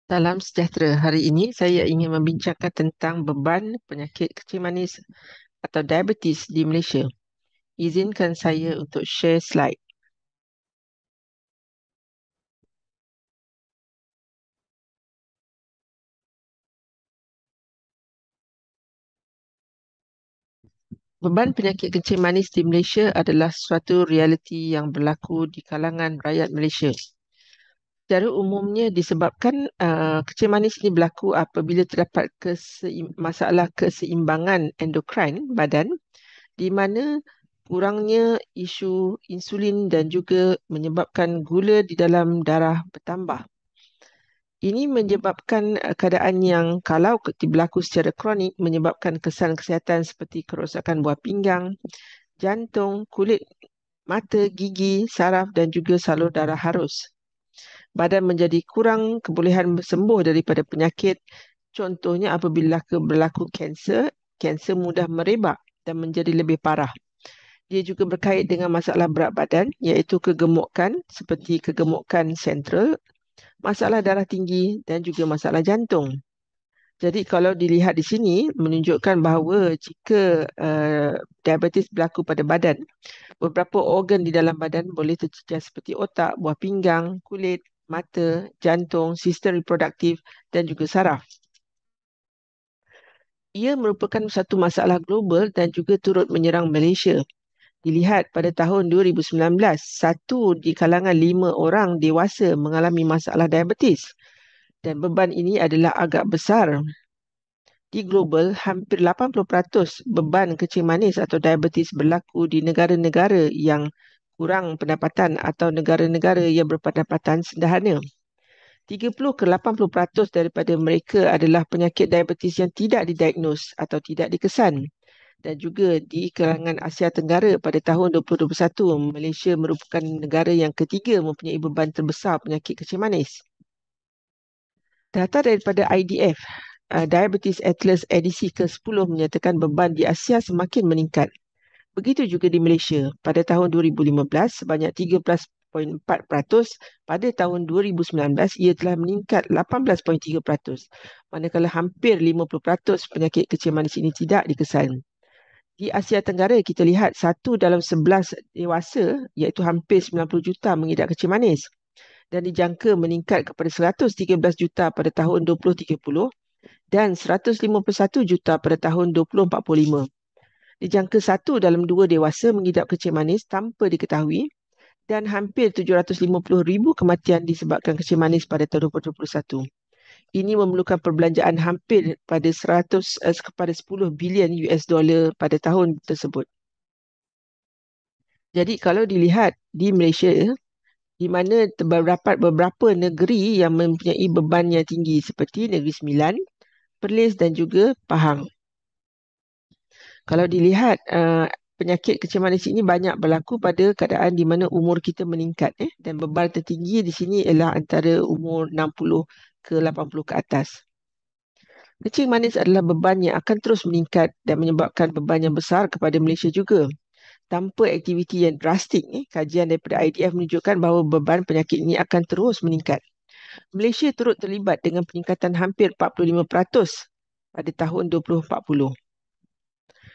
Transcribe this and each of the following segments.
Salam sejahtera. Hari ini saya ingin membincangkan tentang beban penyakit kecil manis atau diabetes di Malaysia. Izinkan saya untuk share slide. Beban penyakit kencing manis di Malaysia adalah suatu realiti yang berlaku di kalangan rakyat Malaysia. Secara umumnya disebabkan kencing manis ini berlaku apabila terdapat masalah keseimbangan endokrin badan di mana kurangnya isu insulin dan juga menyebabkan gula di dalam darah bertambah. Ini menyebabkan keadaan yang kalau berlaku secara kronik menyebabkan kesan kesihatan seperti kerosakan buah pinggang, jantung, kulit, mata, gigi, saraf dan juga salur darah harus. Badan menjadi kurang kebolehan sembuh daripada penyakit. Contohnya apabila berlaku kanser, kanser mudah merebak dan menjadi lebih parah. Dia juga berkait dengan masalah berat badan iaitu kegemukan seperti kegemukan sentral, masalah darah tinggi dan juga masalah jantung. Jadi kalau dilihat di sini menunjukkan bahawa jika diabetes berlaku pada badan, beberapa organ di dalam badan boleh terjejas seperti otak, buah pinggang, kulit, mata, jantung, sistem reproduktif dan juga saraf. Ia merupakan satu masalah global dan juga turut menyerang Malaysia. Dilihat pada tahun 2019, satu di kalangan 5 orang dewasa mengalami masalah diabetes dan beban ini adalah agak besar. Di global, hampir 80% beban kencing manis atau diabetes berlaku di negara-negara yang kurang pendapatan atau negara-negara yang berpendapatan sederhana. 30 ke 80% daripada mereka adalah penyakit diabetes yang tidak didiagnos atau tidak dikesan. Dan juga di kalangan Asia Tenggara pada tahun 2021, Malaysia merupakan negara yang ketiga mempunyai beban terbesar penyakit kencing manis. Data daripada IDF, Diabetes Atlas edisi ke-10 menyatakan beban di Asia semakin meningkat. Begitu juga di Malaysia. Pada tahun 2015, sebanyak 13.4%. Pada tahun 2019, ia telah meningkat 18.3%. Manakala hampir 50% penyakit kencing manis ini tidak dikesan. Di Asia Tenggara, kita lihat 1 dalam 11 dewasa, iaitu hampir 90 juta mengidap kencing manis. Dan dijangka meningkat kepada 113 juta pada tahun 2030 dan 151 juta pada tahun 2045. Dijangka 1 dalam 2 dewasa mengidap kencing manis tanpa diketahui dan hampir 750,000 kematian disebabkan kencing manis pada tahun 2021. Ini memerlukan perbelanjaan hampir kepada 10 bilion US dollar pada tahun tersebut. Jadi kalau dilihat di Malaysia, di mana terdapat beberapa negeri yang mempunyai beban yang tinggi seperti Negeri Sembilan, Perlis dan juga Pahang. Kalau dilihat penyakit kencing manis ini banyak berlaku pada keadaan di mana umur kita meningkat dan beban tertinggi di sini ialah antara umur 60 ke 80 ke atas. Kencing manis adalah beban yang akan terus meningkat dan menyebabkan beban yang besar kepada Malaysia juga. Tanpa aktiviti yang drastik, kajian daripada IDF menunjukkan bahawa beban penyakit ini akan terus meningkat. Malaysia turut terlibat dengan peningkatan hampir 45% pada tahun 2040.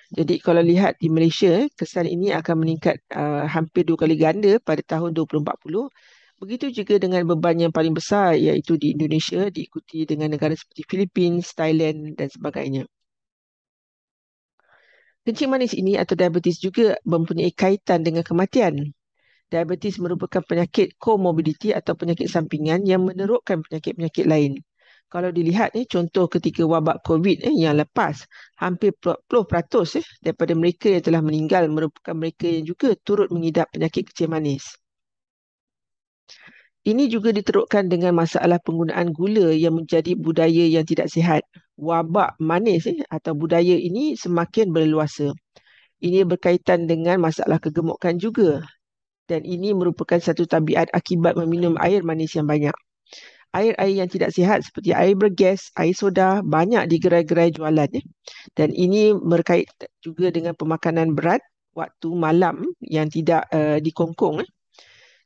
Jadi kalau lihat di Malaysia, kesan ini akan meningkat hampir 2 kali ganda pada tahun 2040. Begitu juga dengan beban yang paling besar iaitu di Indonesia, diikuti dengan negara seperti Philippines, Thailand dan sebagainya. Kencing manis ini atau diabetes juga mempunyai kaitan dengan kematian. Diabetes merupakan penyakit komorbiditi atau penyakit sampingan yang meneruskan penyakit-penyakit lain. Kalau dilihat contoh ketika wabak COVID yang lepas, hampir 40% daripada mereka yang telah meninggal merupakan mereka yang juga turut mengidap penyakit kencing manis. Ini juga diteruskan dengan masalah penggunaan gula yang menjadi budaya yang tidak sihat. Wabak manis atau budaya ini semakin berleluasa. Ini berkaitan dengan masalah kegemukan juga. Dan ini merupakan satu tabiat akibat meminum air manis yang banyak. Air-air yang tidak sihat seperti air bergas, air soda banyak di gerai-gerai jualan. Dan ini berkait juga dengan pemakanan berat waktu malam yang tidak dikongkong.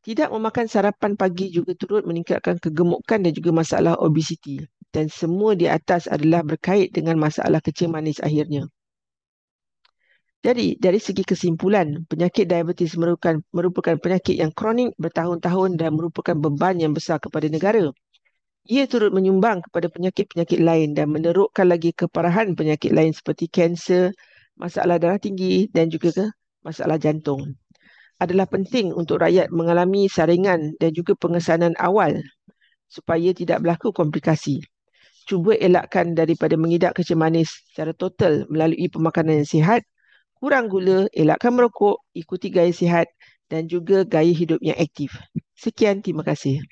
Tidak memakan sarapan pagi juga turut meningkatkan kegemukan dan juga masalah obesiti. Dan semua di atas adalah berkait dengan masalah kecil manis akhirnya. Jadi, dari segi kesimpulan, penyakit diabetes merupakan penyakit yang kronik bertahun-tahun dan merupakan beban yang besar kepada negara. Ia turut menyumbang kepada penyakit-penyakit lain dan menerukkan lagi keparahan penyakit lain seperti kanser, masalah darah tinggi dan juga masalah jantung. Adalah penting untuk rakyat mengalami saringan dan juga pengesanan awal supaya tidak berlaku komplikasi. Cuba elakkan daripada mengidap kecil manis secara total melalui pemakanan yang sihat, kurang gula, elakkan merokok, ikuti gaya sihat dan juga gaya hidup yang aktif. Sekian, terima kasih.